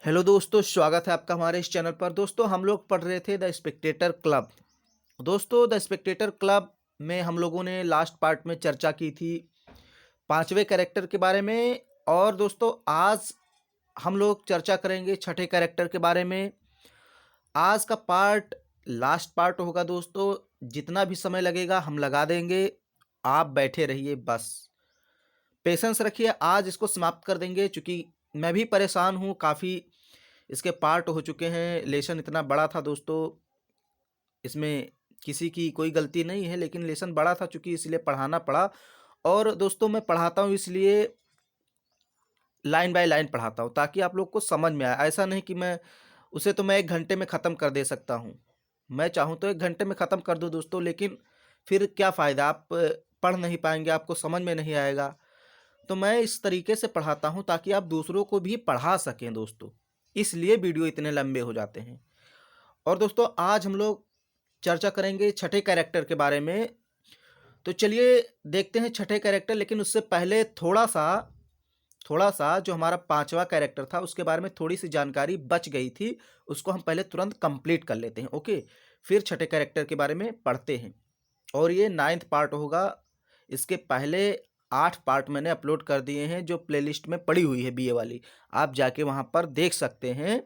Hello दोस्तों, स्वागत है आपका हमारे इस चैनल पर। दोस्तों, हम लोग पढ़ रहे थे द स्पेक्टेटर क्लब। दोस्तों, द स्पेक्टेटर क्लब में हम लोगों ने लास्ट पार्ट में चर्चा की थी पांचवें कैरेक्टर के बारे में। और दोस्तों, आज हम लोग चर्चा करेंगे छठे कैरेक्टर के बारे में। आज का पार्ट लास्ट पार्ट होगा दोस्तों। जितना भी समय लगेगा हम लगा देंगे, आप बैठे रहिए, बस पेशेंस रखिए। आज इसको समाप्त कर देंगे, क्योंकि मैं भी परेशान हूँ। काफ़ी इसके पार्ट हो चुके हैं। लेसन इतना बड़ा था दोस्तों, इसमें किसी की कोई गलती नहीं है, लेकिन लेसन बड़ा था चूंकि इसलिए पढ़ाना पड़ा। और दोस्तों, मैं पढ़ाता हूँ इसलिए लाइन बाय लाइन पढ़ाता हूँ ताकि आप लोग को समझ में आए। ऐसा नहीं कि मैं 1 घंटे में ख़त्म कर दे सकता हूँ। मैं चाहूँ तो 1 घंटे में ख़त्म कर दूँ दोस्तों, लेकिन फिर क्या फ़ायदा, आप पढ़ नहीं पाएंगे, आपको समझ में नहीं आएगा। तो मैं इस तरीके से पढ़ाता हूँ ताकि आप दूसरों को भी पढ़ा सकें दोस्तों। इसलिए वीडियो इतने लंबे हो जाते हैं। और दोस्तों, आज हम लोग चर्चा करेंगे छठे कैरेक्टर के बारे में। तो चलिए देखते हैं छठे कैरेक्टर। लेकिन उससे पहले थोड़ा सा जो हमारा पांचवा कैरेक्टर था उसके बारे में थोड़ी सी जानकारी बच गई थी, उसको हम पहले तुरंत कंप्लीट कर लेते हैं। ओके, फिर छठे कैरेक्टर के बारे में पढ़ते हैं। और ये 9th पार्ट होगा। इसके पहले 8 पार्ट मैंने अपलोड कर दिए हैं, जो प्लेलिस्ट में पड़ी हुई है बीए वाली। आप जाके वहाँ पर देख सकते हैं।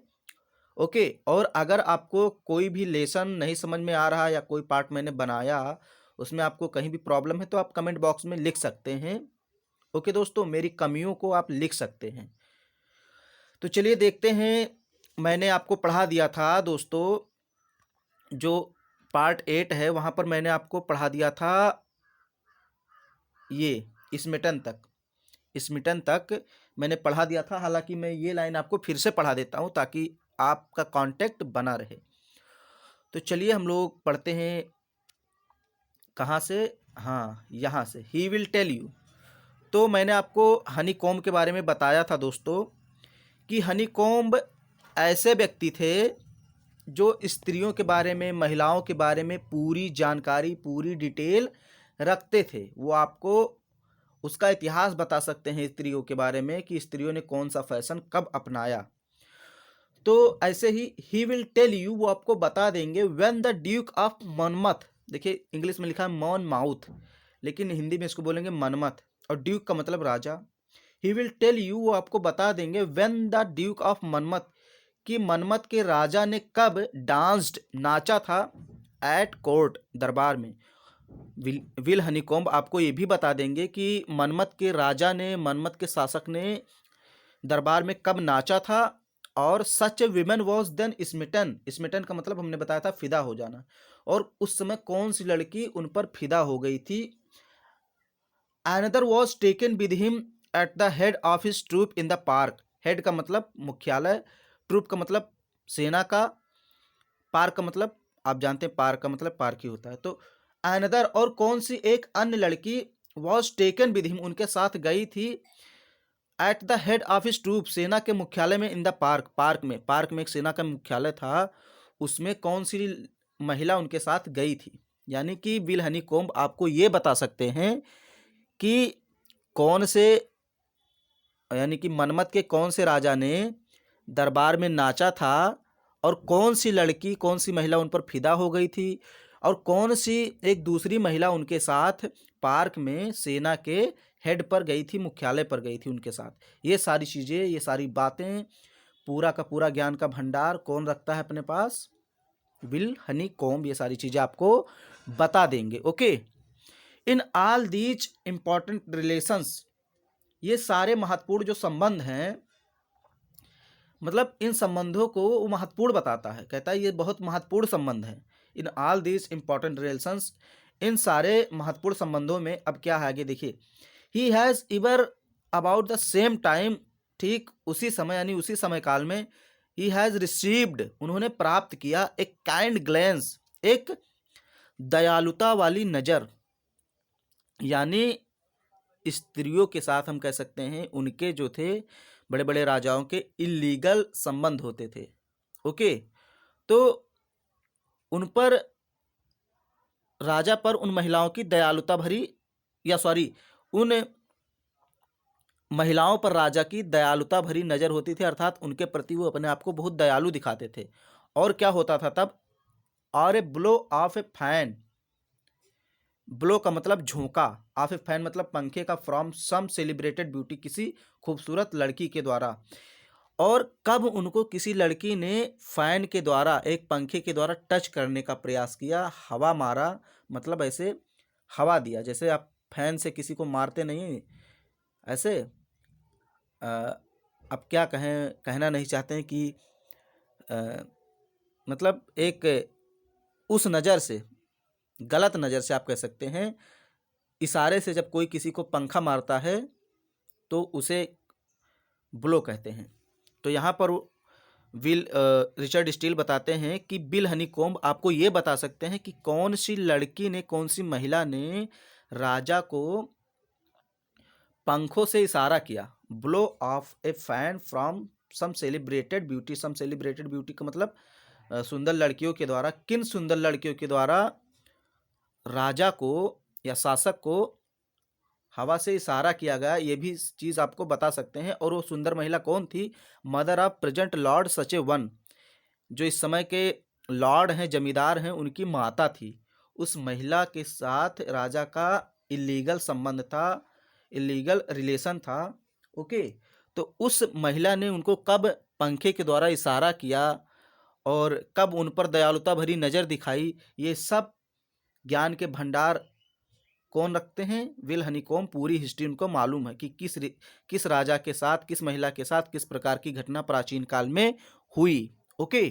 ओके, और अगर आपको कोई भी लेसन नहीं समझ में आ रहा या कोई पार्ट मैंने बनाया उसमें आपको कहीं भी प्रॉब्लम है तो आप कमेंट बॉक्स में लिख सकते हैं। ओके दोस्तों, मेरी कमियों को आप लिख सकते हैं। तो चलिए देखते हैं। मैंने आपको पढ़ा दिया था दोस्तों, जो पार्ट 8 है वहाँ पर मैंने आपको पढ़ा दिया था ये स्मिटन तक मैंने पढ़ा दिया था। हालांकि मैं ये लाइन आपको फिर से पढ़ा देता हूँ ताकि आपका कांटेक्ट बना रहे। तो चलिए हम लोग पढ़ते हैं। कहाँ से? हाँ, यहाँ से। He will tell you. तो मैंने आपको हनी कॉम्ब के बारे में बताया था दोस्तों कि हनी कॉम्ब ऐसे व्यक्ति थे जो स्त्रियों के बारे में, महिलाओं के बारे में पूरी जानकारी, पूरी डिटेल रखते थे। वो आपको उसका इतिहास बता सकते हैं स्त्रियों के बारे में कि स्त्रियों ने कौन सा फैशन कब अपनाया। तो ऐसे ही विल टेल यू, वो आपको बता देंगे when the Duke of Manmath. देखिए, इंग्लिश में लिखा है मॉन माउथ, लेकिन हिंदी में इसको बोलेंगे मनमथ। और ड्यूक का मतलब राजा। ही विल टेल यू, वो आपको बता देंगे when the Duke of Manmath, कि मनमथ के राजा ने कब डांस्ड, नाचा था, एट कोर्ट, दरबार में। विल हनीकॉम्ब आपको ये भी बता देंगे कि मनमथ के राजा ने, मनमथ के शासक ने दरबार में कब नाचा था। और such women was then smitten. Smitten का मतलब हमने बताया था फिदा हो जाना। और उस समय कौन सी लड़की उन पर फिदा हो गई थी। Another was taken with him at the head of his troop in the park. Head का मतलब मुख्यालय, ट्रूप का मतलब सेना का, पार्क का मतलब आप जानते हैं पार्क का मतलब पार्क ही होता है। तो अनदर, और कौन सी एक अन्य लड़की, वॉज टेकन विद हिम, उनके साथ गई थी, at the head of his troop, सेना के मुख्यालय में, इन द पार्क, पार्क में एक सेना का मुख्यालय था, उसमें कौन सी महिला उनके साथ गई थी। यानी कि विल हनी कोम्ब आपको ये बता सकते हैं कि कौन से, यानी कि मनमथ के कौन से राजा ने दरबार में नाचा था, और कौन सी लड़की, कौन सी महिला उन पर फिदा हो गई थी, और कौन सी एक दूसरी महिला उनके साथ पार्क में सेना के हेड पर गई थी, मुख्यालय पर गई थी उनके साथ। ये सारी चीज़ें, ये सारी बातें, पूरा का पूरा ज्ञान का भंडार कौन रखता है अपने पास? विल हनी कॉम्ब ये सारी चीज़ें आपको बता देंगे। Okay, in all these important relations, ये सारे महत्वपूर्ण जो संबंध हैं, मतलब इन संबंधों को वो महत्वपूर्ण बताता है। कहता है ये बहुत महत्वपूर्ण संबंध है। In all this important relations, इन सारे महत्वपूर्ण संबंधों में, अब क्या है आगे देखिए। He has ever about the same time, ठीक उसी समय यानी उसी समय काल में, ही हैज़ रिसीव्ड, उन्होंने प्राप्त किया, एक काइंड ग्लैंस, एक दयालुता वाली नज़र। यानी स्त्रियों के साथ हम कह सकते हैं उनके जो थे बड़े बड़े राजाओं के इलीगल संबंध होते थे। ओके, तो उन पर, राजा पर उन महिलाओं की दयालुता भरी, या सॉरी, उन महिलाओं पर राजा की दयालुता भरी नजर होती थी, अर्थात उनके प्रति वो अपने आप को बहुत दयालु दिखाते थे। और क्या होता था तब, और a blow of a fan, blow का मतलब झोंका, ऑफ ए फैन मतलब पंखे का, फ्रॉम सम सेलिब्रेटेड ब्यूटी किसी खूबसूरत लड़की के द्वारा। और कब उनको किसी लड़की ने फैन के द्वारा, एक पंखे के द्वारा टच करने का प्रयास किया, हवा मारा, मतलब ऐसे हवा दिया, जैसे आप फैन से किसी को मारते नहीं ऐसे। अब क्या कहें, कहना नहीं चाहते हैं कि अ, मतलब एक उस नज़र से, गलत नज़र से आप कह सकते हैं, इशारे से जब कोई किसी को पंखा मारता है तो उसे ब्लो कहते हैं। तो यहाँ पर रिचर्ड स्टील बताते हैं कि बिल हनीकॉम्ब आपको ये बता सकते हैं कि कौन सी लड़की ने, कौन सी महिला ने राजा को पंखों से इशारा किया, blow of a fan from some celebrated beauty. Some celebrated beauty का मतलब सुंदर लड़कियों के द्वारा, किन सुंदर लड़कियों के द्वारा राजा को या शासक को हवा से इशारा किया गया, ये भी चीज़ आपको बता सकते हैं। और वो सुंदर महिला कौन थी, मदर ऑफ प्रेजेंट लॉर्ड सचे वन, जो इस समय के लॉर्ड हैं, जमींदार हैं, उनकी माता थी। उस महिला के साथ राजा का इलीगल संबंध था, इलीगल रिलेशन था। ओके, तो उस महिला ने उनको कब पंखे के द्वारा इशारा किया और कब उन पर दयालुता भरी नज़र दिखाई, ये सब ज्ञान के भंडार कौन रखते हैं, विल हनीकॉम्ब। पूरी हिस्ट्री उनको मालूम है कि किस राजा के साथ, किस महिला के साथ किस प्रकार की घटना प्राचीन काल में हुई। Okay,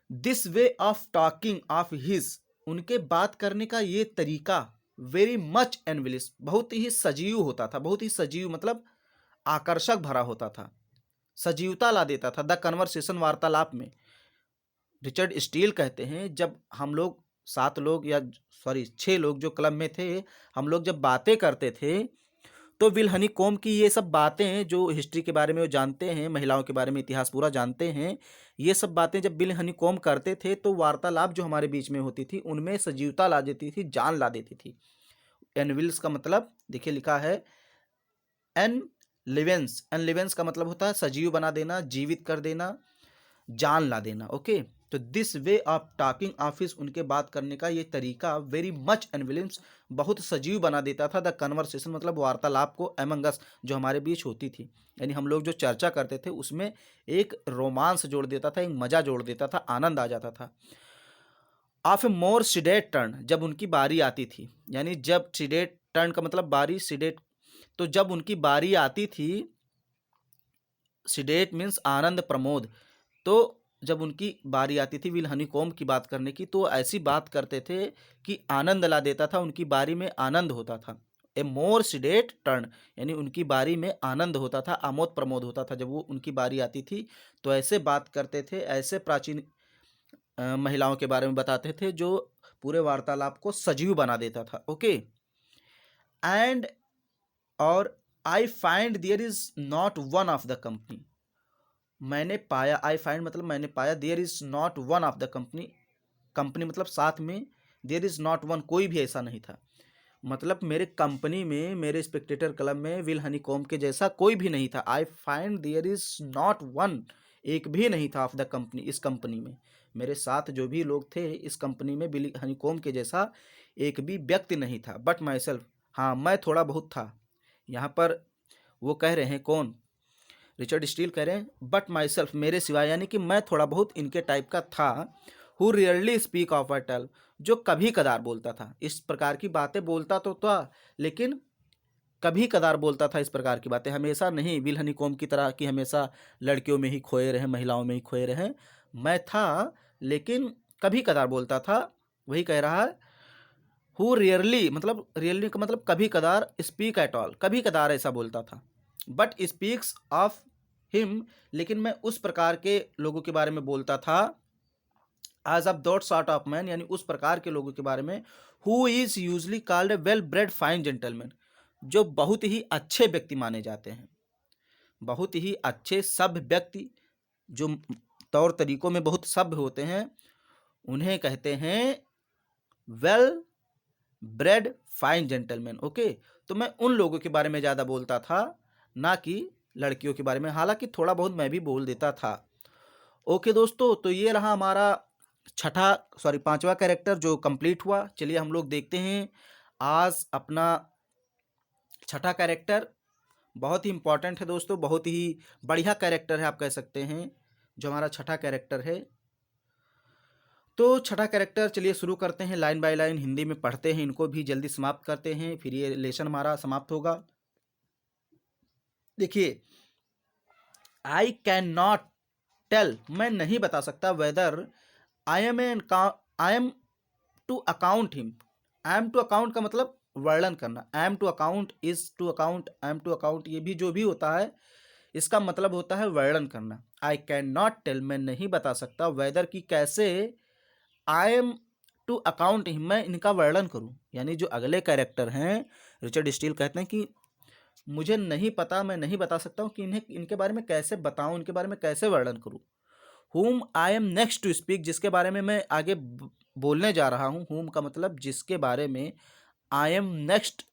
this way of talking of his, उनके बात करने का ये तरीका, वेरी मच एनविलिस, बहुत ही सजीव होता था, बहुत ही सजीव मतलब आकर्षक भरा होता था, सजीवता ला देता था द कन्वर्सेशन, वार्तालाप में। रिचर्ड स्टील कहते हैं जब हम लोग 7 लोग या सॉरी 6 लोग जो क्लब में थे, हम लोग जब बातें करते थे तो विल हनीकॉम्ब की ये सब बातें, जो हिस्ट्री के बारे में वो जानते हैं, महिलाओं के बारे में इतिहास पूरा जानते हैं, ये सब बातें जब विल हनीकॉम्ब करते थे तो वार्तालाप जो हमारे बीच में होती थी उनमें सजीवता ला देती थी, जान ला देती थी। एनविल्स का मतलब देखिए लिखा है एन लिवेंस, एन लिवेंस का मतलब होता है सजीव बना देना, जीवित कर देना, जान ला देना। ओके, तो this way of talking office, उनके बात करने का ये तरीका, वेरी मच एनविलिम्स, बहुत सजीव बना देता था द कन्वर्सेशन, मतलब वार्तालाप को, एमंग अस, जो हमारे बीच होती थी, यानी हम लोग जो चर्चा करते थे उसमें एक रोमांस जोड़ देता था, एक मजा जोड़ देता था, आनंद आ जाता था। ऑफ ए मोर सिडेट टर्न, जब उनकी बारी आती थी, यानी जब सिडेट टर्न का मतलब बारी, सिडेट, तो जब उनकी बारी आती थी, सिडेट मीन्स आनंद प्रमोद, तो जब उनकी बारी आती थी विल हनीकॉम्ब की बात करने की, तो ऐसी बात करते थे कि आनंद ला देता था, उनकी बारी में आनंद होता था। ए मोर सिडेट टर्न, यानी उनकी बारी में आनंद होता था, आमोद प्रमोद होता था जब वो उनकी बारी आती थी, तो ऐसे बात करते थे, ऐसे प्राचीन महिलाओं के बारे में बताते थे जो पूरे वार्तालाप को सजीव बना देता था। ओके, एंड और I find there is not one of the company, मैंने पाया, आई फाइंड मतलब मैंने पाया, there is not one of the company, company मतलब साथ में, देयर इज नॉट वन, कोई भी ऐसा नहीं था, मतलब मेरे कंपनी में, मेरे स्पेक्टेटर क्लब में विल हनीकॉम्ब के जैसा कोई भी नहीं था। I find there is not one, एक भी नहीं था ऑफ द कंपनी, इस कंपनी में, मेरे साथ जो भी लोग थे इस कंपनी में विल हनीकॉम्ब के जैसा एक भी व्यक्ति नहीं था। बट माई सेल्फ, हाँ मैं थोड़ा बहुत था। यहाँ पर वो कह रहे हैं कौन, रिचर्ड स्टील कह रहे हैं बट माई सेल्फ, मेरे सिवाय, यानी कि मैं थोड़ा बहुत इनके टाइप का था। Who rarely speak of a tale, जो कभी कदार बोलता था, इस प्रकार की बातें बोलता तो था लेकिन कभी कदार बोलता था इस प्रकार की बातें, हमेशा नहीं विल हनीकॉम्ब की तरह कि हमेशा लड़कियों में ही खोए रहे, महिलाओं में ही खोए रहे। मैं था लेकिन कभी कदार बोलता था, वही कह रहा है। हु रियरली मतलब, रियरली का मतलब कभी कदार, स्पीक एट ऑल, कभी कदार ऐसा बोलता था। बट स्पीक्स ऑफ हिम, लेकिन मैं उस प्रकार के लोगों के बारे में बोलता था, as of that sort of man, यानी उस प्रकार के लोगों के बारे में, who is usually called a well bred fine gentleman, जो बहुत ही अच्छे व्यक्ति माने जाते हैं, बहुत ही अच्छे सभ्य व्यक्ति, जो तौर तरीकों में बहुत सभ्य होते हैं, उन्हें कहते हैं well bred fine gentleman. Okay, तो मैं उन लोगों के बारे में ज़्यादा बोलता था ना कि लड़कियों के बारे में, हालांकि थोड़ा बहुत मैं भी बोल देता था। ओके दोस्तों, तो ये रहा हमारा पांचवा कैरेक्टर जो कंप्लीट हुआ। चलिए हम लोग देखते हैं आज अपना छठा कैरेक्टर। बहुत ही इंपॉर्टेंट है दोस्तों, बहुत ही बढ़िया कैरेक्टर है आप कह सकते हैं, जो हमारा छठा कैरेक्टर है। तो छठा कैरेक्टर चलिए शुरू करते हैं, लाइन बाय लाइन हिंदी में पढ़ते हैं, इनको भी जल्दी समाप्त करते हैं, फिर ये लेसन हमारा समाप्त होगा। देखिए, आई कैन नॉट टेल, मैं नहीं बता सकता, whether I am to account him. I am to account का मतलब वर्णन करना, I am to account, is to account, I am to account, ये भी जो भी होता है इसका मतलब होता है वर्णन करना। आई कैन नॉट टेल, मैं नहीं बता सकता, वेदर की कैसे, I am to account him, मैं इनका वर्णन करूं। यानी जो अगले कैरेक्टर हैं रिचर्ड स्टील कहते हैं कि मुझे नहीं पता, मैं नहीं बता सकता हूँ कि इन्हें इनके बारे में कैसे बताऊं, इनके बारे में कैसे वर्णन करूं। whom I am next to speak, जिसके बारे में मैं आगे बोलने जा रहा हूँ। whom का मतलब जिसके बारे में, I am next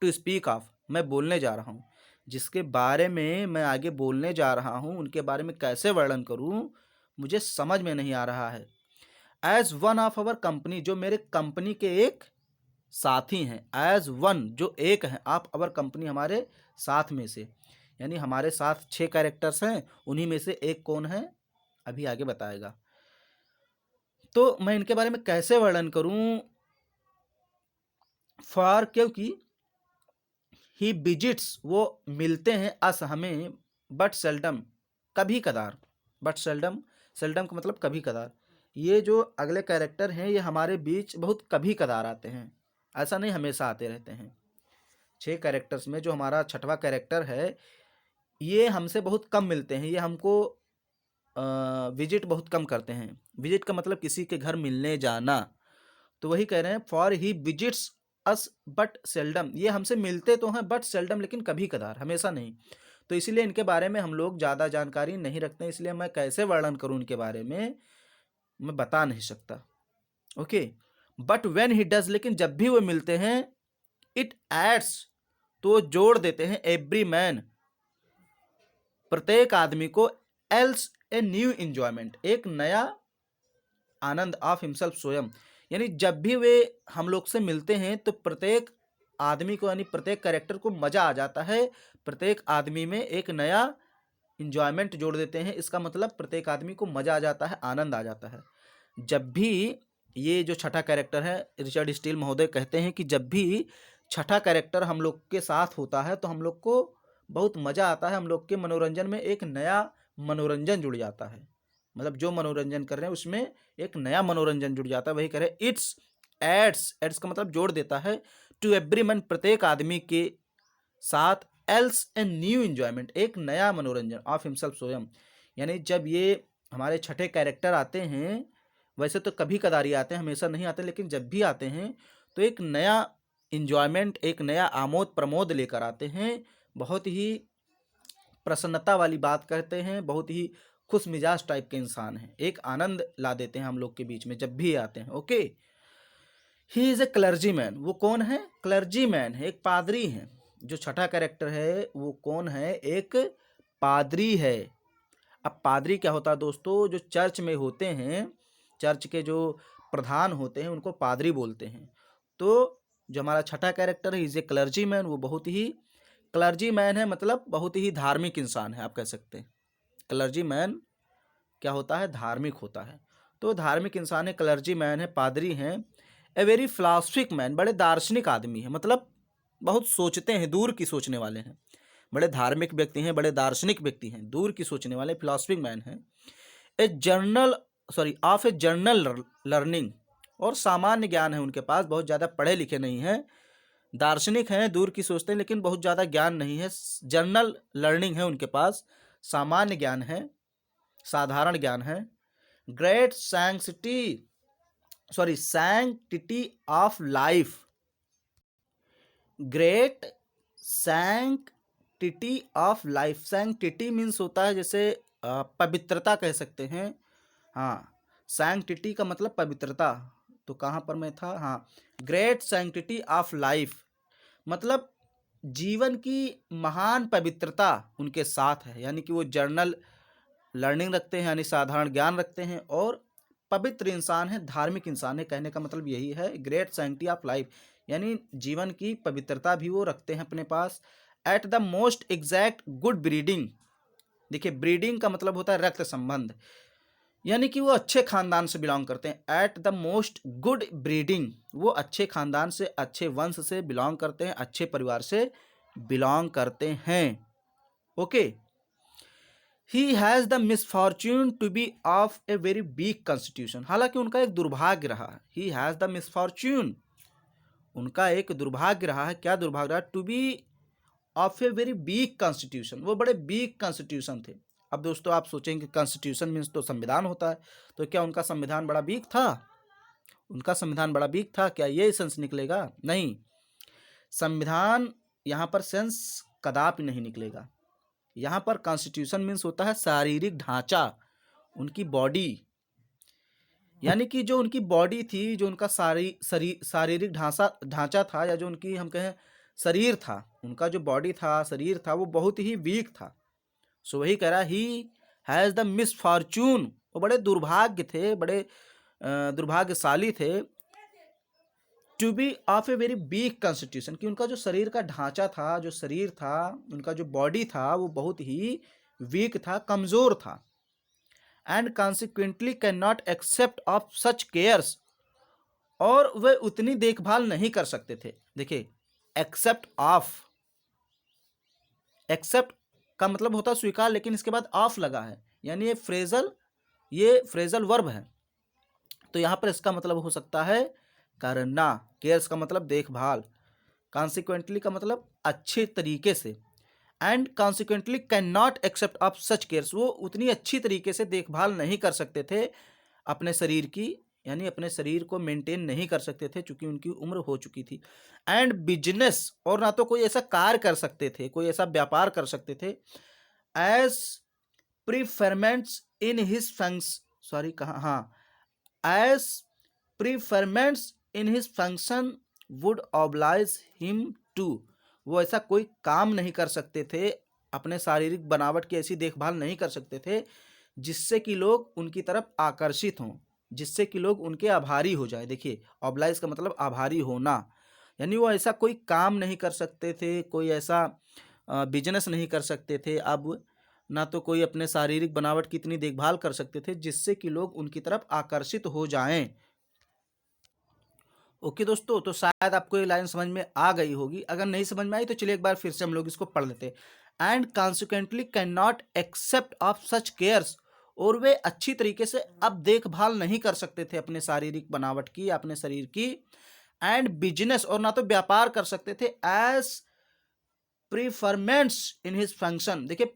to speak of, मैं बोलने जा रहा हूँ, जिसके बारे में मैं आगे बोलने जा रहा हूँ, उनके बारे में कैसे वर्णन करूँ, मुझे समझ में नहीं आ रहा है। As one of our company, जो मेरे कंपनी के एक साथी हैं। एज वन, जो एक हैं, ऑफ अवर कंपनी, हमारे साथ में से, यानी हमारे साथ 6 कैरेक्टर्स हैं, उन्हीं में से एक कौन है अभी आगे बताएगा। तो मैं इनके बारे में कैसे वर्णन करूं, फॉर, क्योंकि ही विजिट्स, वो मिलते हैं, अस हमें, बट सेल्डम, कभी कदार, बट सेल्डम, सेल्डम का मतलब कभी कदार। ये जो अगले कैरेक्टर हैं ये हमारे बीच बहुत कभी कदार आते हैं, ऐसा नहीं हमेशा आते रहते हैं। 6 कैरेक्टर्स में जो हमारा छठवां कैरेक्टर है ये हमसे बहुत कम मिलते हैं, ये हमको विजिट बहुत कम करते हैं। विजिट का मतलब किसी के घर मिलने जाना, तो वही कह रहे हैं, for he visits us but seldom, ये हमसे मिलते तो हैं बट सेल्डम, लेकिन कभी कदार, हमेशा नहीं। तो इसीलिए इनके बारे में हम लोग ज़्यादा जानकारी नहीं रखते, इसलिए मैं कैसे वर्णन करूं इनके बारे में, मैं बता नहीं सकता। Okay, but when he does, लेकिन जब भी वो मिलते हैं, इट एड्स, तो जोड़ देते हैं, एवरी मैन, प्रत्येक आदमी को, एल्स ए न्यू इंजॉयमेंट, एक नया आनंद, ऑफ हिमसेल्फ, स्वयं, यानी जब भी वे हम लोग से मिलते हैं तो प्रत्येक आदमी को, यानी प्रत्येक कैरेक्टर को मजा आ जाता है, प्रत्येक आदमी में एक नया इंजॉयमेंट जोड़ देते हैं। इसका मतलब प्रत्येक आदमी को मजा आ जाता है, आनंद आ जाता है। जब भी ये जो छठा कैरेक्टर है, रिचर्ड स्टील महोदय कहते हैं कि जब भी छठा कैरेक्टर हम लोग के साथ होता है तो हम लोग को बहुत मजा आता है, हम लोग के मनोरंजन में एक नया मनोरंजन जुड़ जाता है, मतलब जो मनोरंजन कर रहे हैं उसमें एक नया मनोरंजन जुड़ जाता है। वही कह रहे हैं, इट्स एड्स, एड्स का मतलब जोड़ देता है, टू एवरी मन, प्रत्येक आदमी के साथ, एल्स ए न्यू इंजॉयमेंट, एक नया मनोरंजन, ऑफ हिमसेल्फ, स्वयं। यानी जब ये हमारे छठे कैरेक्टर आते हैं, वैसे तो कभी कदारी आते हैं, हमेशा नहीं आते, लेकिन जब भी आते हैं तो एक नया इंजॉयमेंट, एक नया आमोद प्रमोद लेकर आते हैं, बहुत ही प्रसन्नता वाली बात करते हैं, बहुत ही खुश मिजाज टाइप के इंसान हैं, एक आनंद ला देते हैं हम लोग के बीच में जब भी आते हैं। Okay, he is a clergy man, वो कौन है, क्लर्जी मैन है, एक पादरी हैं। जो छठा कैरेक्टर है वो कौन है, एक पादरी है। अब पादरी क्या होता है दोस्तों, जो चर्च में होते हैं, चर्च के जो प्रधान होते हैं उनको पादरी बोलते हैं। तो जो हमारा छठा कैरेक्टर है, इज ए क्लर्जी मैन, वो बहुत ही, क्लर्जी मैन है मतलब बहुत ही धार्मिक इंसान है, आप कह सकते हैं। क्लर्जी मैन क्या होता है, धार्मिक होता है। तो धार्मिक इंसान है, क्लर्जी मैन है, पादरी हैं। ए वेरी फिलासफिक मैन, बड़े दार्शनिक आदमी है, मतलब बहुत सोचते हैं, दूर की सोचने वाले हैं, बड़े धार्मिक व्यक्ति हैं, बड़े दार्शनिक व्यक्ति हैं, दूर की सोचने वाले फिलासफिक मैन हैं। A journal of a journal learning, और सामान्य ज्ञान है उनके पास, बहुत ज़्यादा पढ़े लिखे नहीं हैं, दार्शनिक हैं, दूर की सोचते हैं, लेकिन बहुत ज़्यादा ज्ञान नहीं है, जर्नल लर्निंग है उनके पास, सामान्य ज्ञान है, साधारण ज्ञान है। Great sanctity of life, great sanctity of life, sanctity means होता है जैसे पवित्रता कह सकते हैं। हाँ, सैंक्टिटी का मतलब पवित्रता, तो कहाँ पर मैं था, हाँ, ग्रेट सैंक्टिटी ऑफ लाइफ मतलब जीवन की महान पवित्रता उनके साथ है, यानी कि वो जर्नल लर्निंग रखते हैं, यानी साधारण ज्ञान रखते हैं और पवित्र इंसान है, धार्मिक इंसान है। कहने का मतलब यही है, ग्रेट सैंक्टिटी ऑफ लाइफ, यानी जीवन की पवित्रता भी वो रखते हैं अपने पास। At the most exact good breeding, देखिए ब्रीडिंग का मतलब होता है रक्त संबंध, यानी कि वो अच्छे खानदान से बिलोंग करते हैं। Eight the most good breeding, वो अच्छे खानदान से, अच्छे वंश से बिलोंग करते हैं, अच्छे परिवार से बिलोंग करते हैं। Okay. He has the misfortune to be of a very weak constitution, हालांकि उनका एक दुर्भाग्य रहा है। ही हैज़ द मिसफॉर्च्यून, उनका एक दुर्भाग्य रहा है। क्या दुर्भाग्य रहा? To be of a very weak constitution, वो बड़े वीक कॉन्स्टिट्यूशन थे। अब दोस्तों आप सोचेंगे कॉन्स्टिट्यूशन मीन्स तो संविधान होता है, तो क्या उनका संविधान बड़ा वीक था? उनका संविधान बड़ा वीक था, क्या ये सेंस निकलेगा? नहीं, संविधान यहाँ पर सेंस कदापि नहीं निकलेगा। यहाँ पर कॉन्स्टिट्यूशन मीन्स होता है शारीरिक ढांचा, उनकी बॉडी, यानी कि जो उनकी बॉडी थी, जो उनका शारीरिक ढांचा था, या जो उनकी हम कहें शरीर था, उनका जो बॉडी था, शरीर था, वो बहुत ही वीक था। सो वही कह रहा, ही हैज़ द मिसफॉर्च्यून, वो बड़े दुर्भाग्य थे, बड़े दुर्भाग्यशाली थे। To be of a very weak constitution, कि उनका जो शरीर का ढांचा था, जो शरीर था, उनका जो बॉडी था, वो बहुत ही वीक था, कमज़ोर था। And consequently can not except of such cares, और वे उतनी देखभाल नहीं कर सकते थे। देखिए एक्सेप्ट ऑफ, एक्सेप्ट का मतलब होता है स्वीकार, लेकिन इसके बाद ऑफ लगा है, यानी ये फ्रेजल वर्ब है, तो यहाँ पर इसका मतलब हो सकता है करना। केयर्स का मतलब देखभाल, कॉन्सिक्वेंटली का मतलब अच्छे तरीके से, and consequently can not except of such cares, वो उतनी अच्छी तरीके से देखभाल नहीं कर सकते थे अपने शरीर की, यानी अपने शरीर को मेंटेन नहीं कर सकते थे, चूंकि उनकी उम्र हो चुकी थी। एंड बिजनेस, और ना तो कोई ऐसा कार्य कर सकते थे, कोई ऐसा व्यापार कर सकते थे। As preferments in his function, sorry कहाँ, हाँ, as preferments in his function would oblige him to, वो ऐसा कोई काम नहीं कर सकते थे, अपने शारीरिक बनावट की ऐसी देखभाल नहीं कर सकते थे जिससे कि लोग उनकी तरफ आकर्षित हों, जिससे कि लोग उनके आभारी हो जाए। देखिए ऑब्लाइज का मतलब आभारी होना, यानी वो ऐसा कोई काम नहीं कर सकते थे, कोई ऐसा बिजनेस नहीं कर सकते थे, अब ना तो कोई अपने शारीरिक बनावट की इतनी देखभाल कर सकते थे जिससे कि लोग उनकी तरफ आकर्षित हो जाएं। ओके दोस्तों, तो शायद आपको ये लाइन समझ में आ गई होगी, अगर नहीं समझ में आई तो चलिए एक बार फिर से हम लोग इसको पढ़ लेते हैं। And consequently can not except of such cares, और वे अच्छी तरीके से अब देखभाल नहीं कर सकते थे अपने शारीरिक बनावट की, अपने शरीर की। एंड बिजनेस, और ना तो व्यापार कर सकते थे। As preferments in his function, देखिए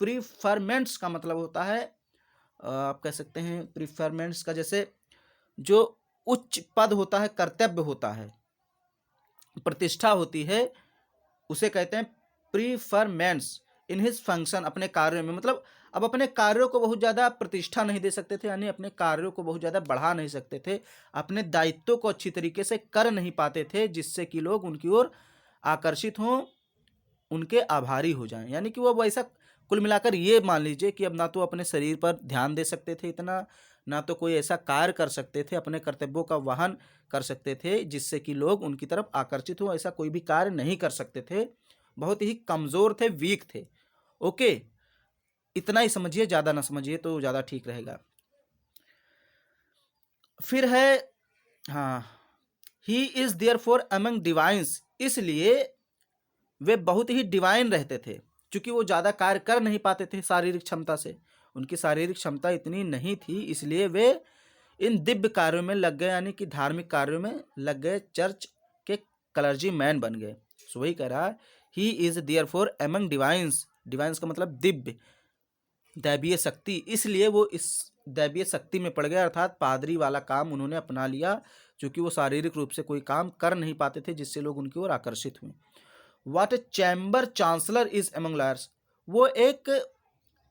प्रीफरमेंट्स का मतलब होता है, आप कह सकते हैं प्रीफरमेंट्स का, जैसे जो उच्च पद होता है, कर्तव्य होता है, प्रतिष्ठा होती है, उसे कहते हैं प्रीफरमेंट्स इन हिज फंक्शन, अपने कार्यों में, मतलब अब अपने कार्यों को बहुत ज़्यादा प्रतिष्ठा नहीं दे सकते थे, यानी अपने कार्यों को बहुत ज़्यादा बढ़ा नहीं सकते थे, अपने दायित्वों को अच्छी तरीके से कर नहीं पाते थे जिससे कि लोग उनकी ओर आकर्षित हों, उनके आभारी हो जाएं। यानी कि वो ऐसा, कुल मिलाकर ये मान लीजिए कि अब ना तो अपने शरीर पर ध्यान दे सकते थे इतना, ना तो कोई ऐसा कार्य कर सकते थे, अपने कर्तव्यों का वहन कर सकते थे जिससे कि लोग उनकी तरफ आकर्षित हों, ऐसा कोई भी कार्य नहीं कर सकते थे, बहुत ही कमज़ोर थे, वीक थे। ओके, इतना ही समझिए, ज़्यादा ना समझिए तो ज़्यादा ठीक रहेगा। फिर है, हाँ, he is there for among divines, इसलिए वे बहुत ही डिवाइन रहते थे, क्योंकि वो ज़्यादा कार्य कर नहीं पाते थे शारीरिक क्षमता से, उनकी शारीरिक क्षमता इतनी नहीं थी, इसलिए वे इन दिव्य कार्यों में लग गए, यानी कि धार्मिक कार्यों में लग गए, चर्च के क्लर्जी मैन बन गए। सो वही कह रहा है, he is there for among divines, divines का मतलब दिव्य, दैवीय शक्ति, इसलिए वो इस दैवीय शक्ति में पड़ गए, अर्थात पादरी वाला काम उन्होंने अपना लिया, क्योंकि वो शारीरिक रूप से कोई काम कर नहीं पाते थे जिससे लोग उनकी ओर आकर्षित हुए। What A chamber chancellor is among lawyers, वो एक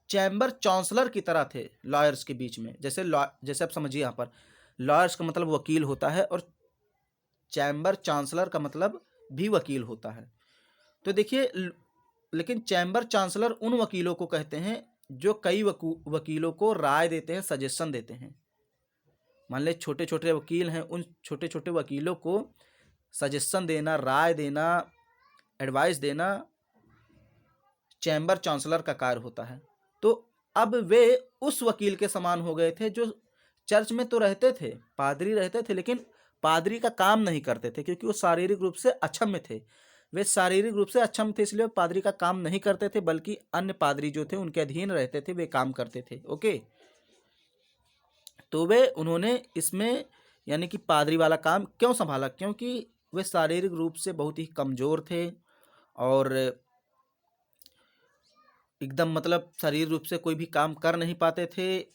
चैम्बर चांसलर की तरह थे लॉयर्स के बीच में, जैसे आप समझिए, यहाँ पर लॉयर्स का मतलब वकील होता है और चैम्बर चांसलर का मतलब भी वकील होता है। तो देखिए लेकिन चैम्बर चांसलर उन वकीलों को कहते हैं जो कई वकीलों को राय देते हैं, सजेशन देते हैं। मान ले छोटे छोटे वकील हैं, उन छोटे छोटे वकीलों को सजेशन देना, राय देना, एडवाइस देना चैम्बर चांसलर का कार्य होता है। तो अब वे उस वकील के समान हो गए थे जो चर्च में तो रहते थे, पादरी रहते थे, लेकिन पादरी का काम नहीं करते थे क्योंकि वो शारीरिक रूप से अक्षम थे। वे शारीरिक रूप से अक्षम थे, इसलिए पादरी का काम नहीं करते थे, बल्कि अन्य पादरी जो थे उनके अधीन रहते थे, वे काम करते थे। ओके, तो वे उन्होंने इसमें यानी कि पादरी वाला काम क्यों संभाला? क्योंकि वे शारीरिक रूप से बहुत ही कमज़ोर थे और एकदम मतलब शारीरिक रूप से कोई भी काम कर नहीं पाते थे।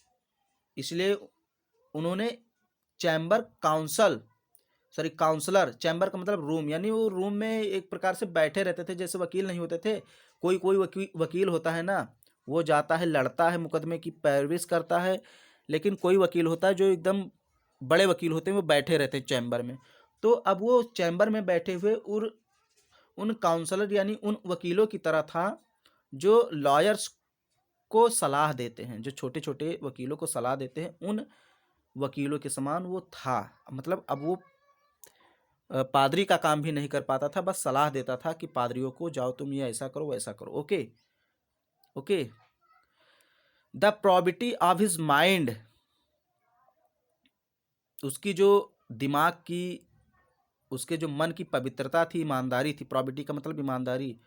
इसलिए उन्होंने चैम्बर काउंसलर, चैम्बर का मतलब रूम, यानी वो रूम में एक प्रकार से बैठे रहते थे, जैसे वकील नहीं होते थे। कोई कोई वकील होता है ना, वो जाता है, लड़ता है, मुकदमे की पैरवी करता है, लेकिन कोई वकील होता है जो एकदम बड़े वकील होते हैं, वो बैठे रहते हैं चैम्बर में। तो अब वो चैम्बर में बैठे हुए उन काउंसलर यानी उन वकीलों की तरह था जो लॉयर्स को सलाह देते हैं, जो छोटे छोटे वकीलों को सलाह देते हैं, उन वकीलों के समान वो था। मतलब अब वो पादरी का काम भी नहीं कर पाता था, बस सलाह देता था कि पादरियों को, जाओ तुम ये ऐसा करो वैसा करो। Okay okay. The probity of his mind, उसकी जो दिमाग की, उसके जो मन की पवित्रता थी, ईमानदारी थी। प्रॉबिटी का मतलब ईमानदारी।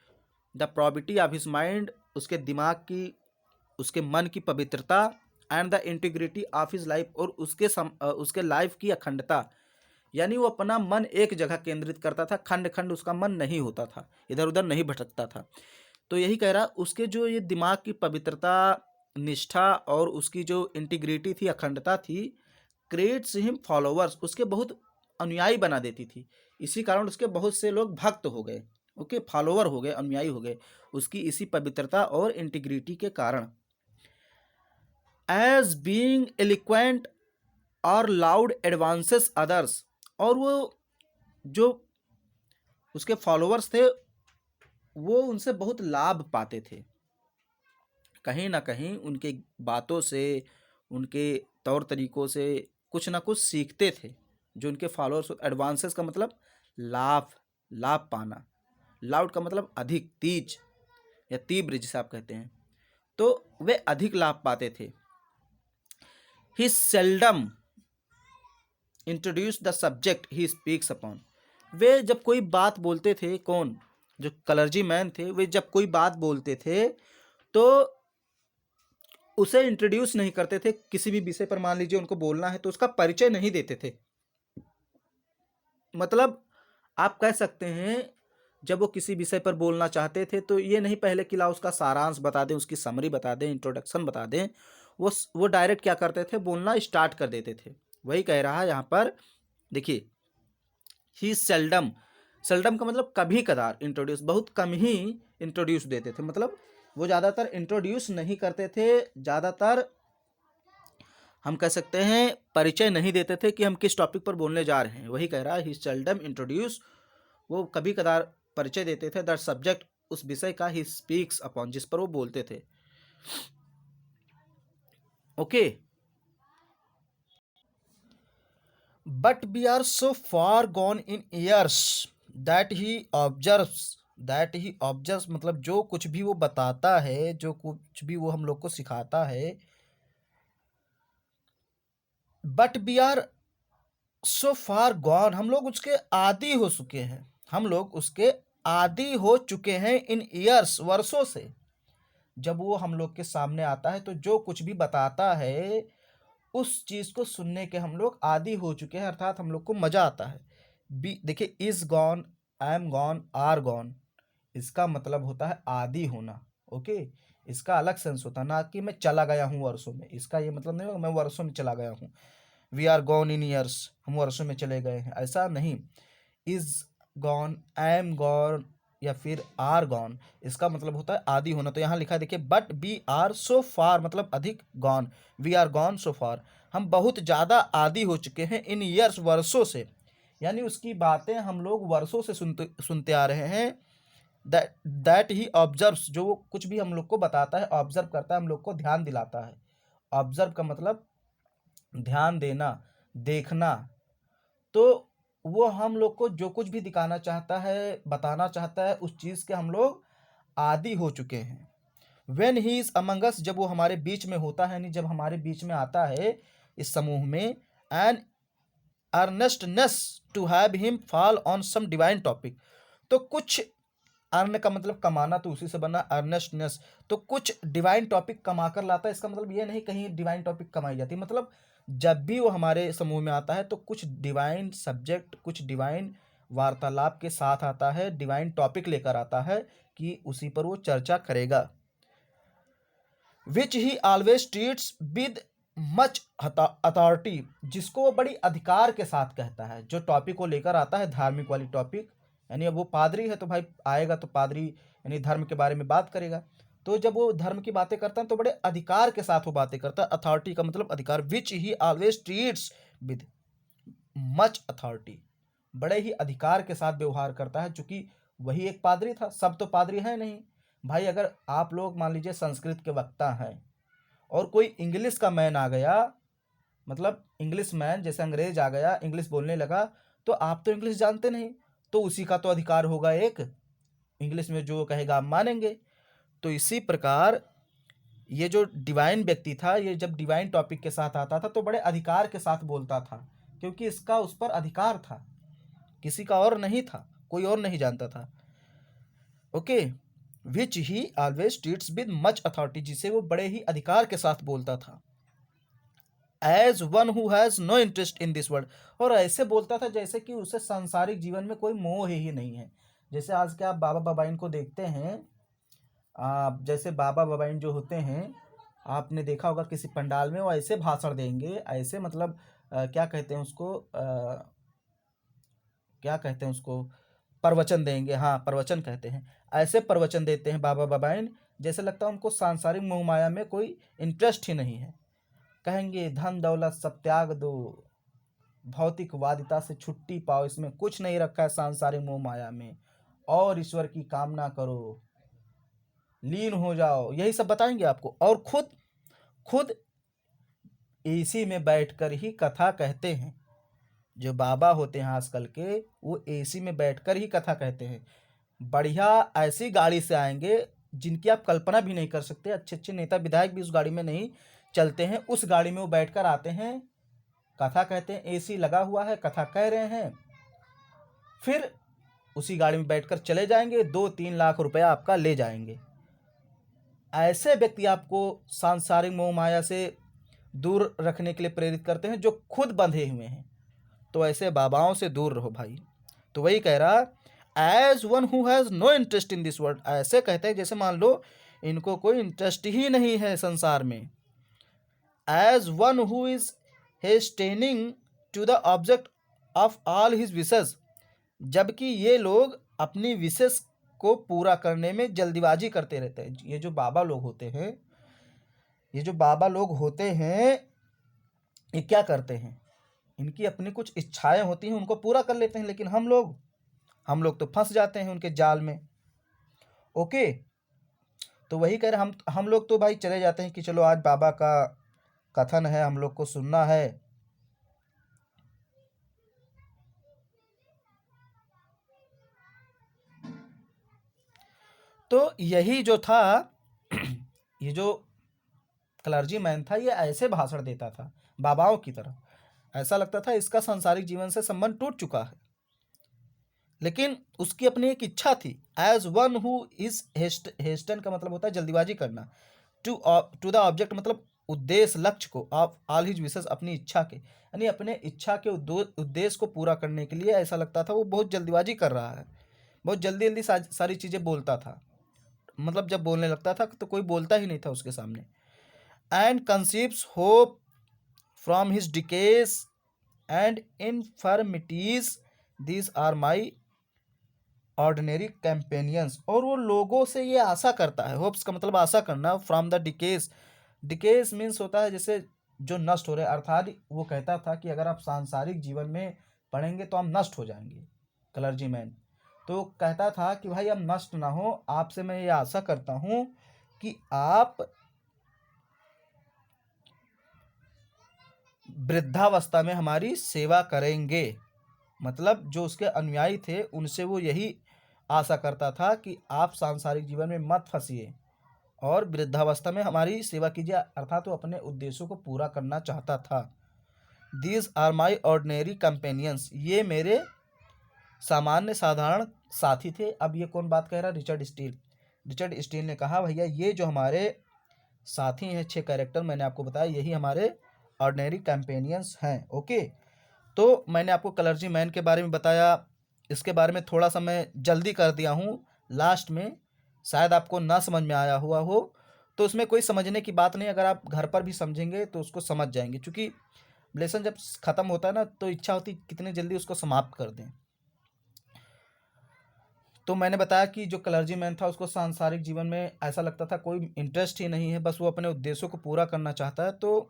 The probity of his mind, उसके दिमाग की, उसके मन की पवित्रता। And the integrity of his life, और उसके लाइफ की अखंडता, यानी वो अपना मन एक जगह केंद्रित करता था, खंड खंड उसका मन नहीं होता था, इधर उधर नहीं भटकता था। तो यही कह रहा, उसके जो ये दिमाग की पवित्रता, निष्ठा और उसकी जो इंटीग्रिटी थी, अखंडता थी, क्रिएट्स हिम फॉलोवर्स, उसके बहुत अनुयायी बना देती थी। इसी कारण उसके बहुत से लोग भक्त हो गए। ओके, फॉलोवर हो गए, अनुयायी हो गए, उसकी इसी पवित्रता और इंटीग्रिटी के कारण। एज बीइंग एलिक्वेंट और लाउड एडवांसेस अदर्स, और वो जो उसके फॉलोअर्स थे वो उनसे बहुत लाभ पाते थे, कहीं ना कहीं उनके बातों से, उनके तौर तरीकों से कुछ ना कुछ सीखते थे जो उनके फॉलोअर्स। एडवांसेस का मतलब लाभ पाना, लाउड का मतलब अधिक, तेज या तीव्र जिसे आप कहते हैं, तो वे अधिक लाभ पाते थे। He seldom introduce the subject he speaks upon, वे जब कोई बात बोलते थे, कौन, जो क्लर्जी मैन थे, वे जब कोई बात बोलते थे तो उसे इंट्रोड्यूस नहीं करते थे। किसी भी विषय पर मान लीजिए उनको बोलना है तो उसका परिचय नहीं देते थे। मतलब आप कह सकते हैं जब वो किसी विषय पर बोलना चाहते थे तो ये नहीं पहले कि ला उसका सारांश बता दें, उसकी समरी बता दें, इंट्रोडक्शन बता दें, वो डायरेक्ट क्या करते थे, बोलना स्टार्ट कर देते थे। वही कह रहा है यहाँ पर, देखिए, ही सेल्डम का मतलब कभी कदार, इंट्रोड्यूस बहुत कम ही इंट्रोड्यूस देते थे, मतलब वो ज़्यादातर इंट्रोड्यूस नहीं करते थे, ज़्यादातर हम कह सकते हैं परिचय नहीं देते थे कि हम किस टॉपिक पर बोलने जा रहे हैं। वही कह रहा है, ही सेल्डम इंट्रोड्यूस, वो कभी कदार परिचय देते थे, दैट सब्जेक्ट, उस विषय का, ही स्पीक्स अपॉन, जिस पर वो बोलते थे। Okay, but we are so far gone in years that he observes, मतलब जो कुछ भी वो बताता है, जो कुछ भी वो हम लोग को सिखाता है, but we are so far gone, हम लोग उसके आदी हो चुके हैं, हम लोग उसके आदी हो चुके हैं, इन ईयर्स, वर्षों से। जब वो हम लोग के सामने आता है तो जो कुछ भी बताता है उस चीज को सुनने के हम लोग आदी हो चुके हैं, अर्थात हम लोग को मजा आता है। बी देखिए, is gone, I am gone, are gone, इसका मतलब होता है आदी होना। ओके, इसका अलग सेंस होता है, ना कि मैं चला गया हूँ वर्षों में, इसका ये मतलब नहीं होगा मैं वर्षों में चला गया हूँ। We are gone in years, हम वर्षों में चले गए हैं, ऐसा नहीं। Is gone, I am gone या फिर आर गॉन, इसका मतलब होता है आदि होना। तो यहाँ लिखा है देखिए, but we are so far, मतलब अधिक, gone, we are gone so far, हम बहुत ज़्यादा आदि हो चुके हैं, इन ईयर्स, वर्षों से, यानी उसकी बातें हम लोग वर्षों से सुनते आ रहे हैं। दैट ही ऑब्जर्व्स, जो वो कुछ भी हम लोग को बताता है, ऑब्जर्व करता है, हम लोग को ध्यान दिलाता है। ऑब्जर्व का मतलब ध्यान देना, देखना। तो वो हम लोग को जो कुछ भी दिखाना चाहता है, बताना चाहता है, उस चीज़ के हम लोग आदी हो चुके हैं। वेन ही इज अमंग अस, जब वो हमारे बीच में होता है, यानी जब हमारे बीच में आता है इस समूह में, and earnestness to have him fall on some divine topic. तो कुछ, अर्न का मतलब कमाना, तो उसी से बना अर्नेस्टनेस, तो कुछ डिवाइन टॉपिक कमा कर लाता है। इसका मतलब ये नहीं कहीं डिवाइन टॉपिक कमाई जाती, मतलब जब भी वो हमारे समूह में आता है तो कुछ डिवाइन सब्जेक्ट, कुछ डिवाइन वार्तालाप के साथ आता है, डिवाइन टॉपिक लेकर आता है कि उसी पर वो चर्चा करेगा। Which he always treats with much authority, जिसको वो बड़ी अधिकार के साथ कहता है। जो टॉपिक को लेकर आता है, धार्मिक वाली टॉपिक, यानी अब वो पादरी है तो भाई आएगा तो पादरी यानी धर्म के बारे में बात करेगा। तो जब वो धर्म की बातें करता है तो बड़े अधिकार के साथ वो बातें करता है। अथॉरिटी का मतलब अधिकार। Which he always treats with much authority, बड़े ही अधिकार के साथ व्यवहार करता है, चूंकि वही एक पादरी था, सब तो पादरी है नहीं भाई। अगर आप लोग मान लीजिए संस्कृत के वक्ता हैं और कोई इंग्लिश का मैन आ गया, मतलब इंग्लिश मैन जैसे अंग्रेज आ गया, इंग्लिश बोलने लगा, तो आप तो इंग्लिश जानते नहीं, तो उसी का तो अधिकार होगा एक, इंग्लिश में जो कहेगा आप मानेंगे। तो इसी प्रकार ये जो डिवाइन व्यक्ति था, ये जब डिवाइन टॉपिक के साथ आता था तो बड़े अधिकार के साथ बोलता था, क्योंकि इसका उस पर अधिकार था, किसी का और नहीं था, कोई और नहीं जानता था। Okay, which he always treats with much authority, जिसे वो बड़े ही अधिकार के साथ बोलता था। As one who has no interest in this world, और ऐसे बोलता था जैसे कि उसे सांसारिक जीवन में कोई मोह ही नहीं है। जैसे आज के आप बाबा बाबाइन को देखते हैं, आप जैसे बाबा बाबाइन जो होते हैं, आपने देखा होगा किसी पंडाल में वो ऐसे भाषण देंगे, ऐसे मतलब क्या कहते हैं उसको, क्या कहते हैं उसको, प्रवचन देंगे, हाँ प्रवचन कहते हैं। ऐसे प्रवचन देते हैं बाबा बाबाइन, जैसे लगता है उनको सांसारिक मोह माया में कोई इंटरेस्ट ही नहीं है। कहेंगे धन दौलत सब त्याग दो, भौतिकवादिता से छुट्टी पाओ, इसमें कुछ नहीं रखा है सांसारिक मोह माया में, और ईश्वर की कामना करो, लीन हो जाओ, यही सब बताएंगे आपको। और खुद खुद एसी में बैठकर ही कथा कहते हैं। जो बाबा होते हैं आजकल के, वो एसी में बैठकर ही कथा कहते हैं। बढ़िया ऐसी गाड़ी से आएंगे जिनकी आप कल्पना भी नहीं कर सकते, अच्छे अच्छे नेता विधायक भी उस गाड़ी में नहीं चलते हैं, उस गाड़ी में वो बैठकर आते हैं, कथा कहते हैं, एसी लगा हुआ है, कथा कह रहे हैं, फिर उसी गाड़ी में बैठकर चले जाएंगे, 2-3 लाख रुपया आपका ले जाएंगे। ऐसे व्यक्ति आपको सांसारिक मोह माया से दूर रखने के लिए प्रेरित करते हैं, जो खुद बंधे हुए हैं। तो ऐसे बाबाओं से दूर रहो भाई। तो वही कह रहा, as one who has no interest in this world, ऐसे कहते हैं जैसे मान लो इनको कोई इंटरेस्ट ही नहीं है संसार में। As one who is hastening to the object of all his wishes, जबकि ये लोग अपनी विशेष को पूरा करने में जल्दीबाजी करते रहते हैं। ये जो बाबा लोग होते हैं, ये जो बाबा लोग होते हैं, ये क्या करते हैं, इनकी अपनी कुछ इच्छाएं होती हैं, उनको पूरा कर लेते हैं, लेकिन हम लोग तो फंस जाते हैं उनके जाल में। ओके, तो वही कह रहे, हम लोग तो भाई चले जाते हैं कि चलो आज बाबा का कथन है, हम लोग को सुनना है। तो यही जो था ये जो क्लर्जी मैन था, ये ऐसे भाषण देता था बाबाओं की तरह। ऐसा लगता था इसका सांसारिक जीवन से संबंध टूट चुका है, लेकिन उसकी अपनी एक इच्छा थी। As one who is hasten का मतलब होता है जल्दीबाजी करना, टू द ऑब्जेक्ट मतलब उद्देश्य, लक्ष्य को, ऑफ ऑल हिज विशेष अपनी इच्छा के, यानी अपने इच्छा के उद्देश्य को पूरा करने के लिए ऐसा लगता था वो बहुत जल्दीबाजी कर रहा है, बहुत जल्दी जल्दी सारी चीज़ें बोलता था। मतलब जब बोलने लगता था तो कोई बोलता ही नहीं था उसके सामने। And conceives hope from his decays and infirmities, these are my ordinary companions, और वो लोगों से ये आशा करता है, होप्स का मतलब आशा करना, from the decades, decades means होता है जैसे जो नष्ट हो रहे, अर्थात वो कहता था कि अगर आप सांसारिक जीवन में पढ़ेंगे तो हम नष्ट हो जाएंगे, क्लर्जी मैन। तो कहता था कि भाई अब नष्ट ना हो, आपसे मैं ये आशा करता हूँ कि आप वृद्धावस्था में हमारी सेवा करेंगे। मतलब जो उसके अनुयायी थे उनसे वो यही आशा करता था कि आप सांसारिक जीवन में मत फंसिए और वृद्धावस्था में हमारी सेवा कीजिए, अर्थात वो अपने उद्देश्यों को पूरा करना चाहता था। These are my ordinary companions, ये मेरे सामान्य साधारण साथी थे। अब ये कौन बात कह रहा है? Richard Steele. रिचर्ड स्टील ने कहा भैया ये जो हमारे साथी हैं 6 कैरेक्टर मैंने आपको बताया, यही हमारे ऑर्डिनरी कंपेनियंस हैं। ओके, तो मैंने आपको कलर्जी मैन के बारे में बताया, इसके बारे में थोड़ा सा मैं जल्दी कर दिया हूँ लास्ट में, शायद आपको ना समझ में आया हुआ हो, तो उसमें कोई समझने की बात नहीं, अगर आप घर पर भी समझेंगे तो उसको समझ जाएंगे, क्योंकि लेसन जब ख़त्म होता है ना तो इच्छा होती कितने जल्दी उसको समाप्त कर दें। तो मैंने बताया कि जो क्लर्जी मैन था उसको सांसारिक जीवन में ऐसा लगता था कोई इंटरेस्ट ही नहीं है, बस वो अपने उद्देश्यों को पूरा करना चाहता है। तो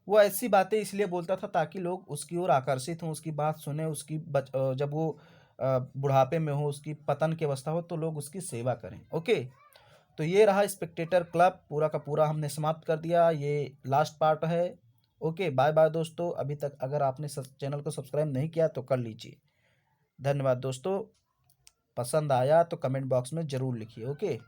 वो ऐसी बातें इसलिए बोलता था ताकि लोग उसकी ओर आकर्षित हों, उसकी बात सुने, जब वो बुढ़ापे में हो, उसकी पतन की अवस्था हो, तो लोग उसकी सेवा करें। ओके, तो ये रहा स्पेक्टेटर क्लब, पूरा का पूरा हमने समाप्त कर दिया, ये लास्ट पार्ट है। ओके, बाय बाय दोस्तों। अभी तक अगर आपने चैनल को सब्सक्राइब नहीं किया तो कर लीजिए। धन्यवाद दोस्तों। पसंद आया तो कमेंट बॉक्स में ज़रूर लिखिए। ओके।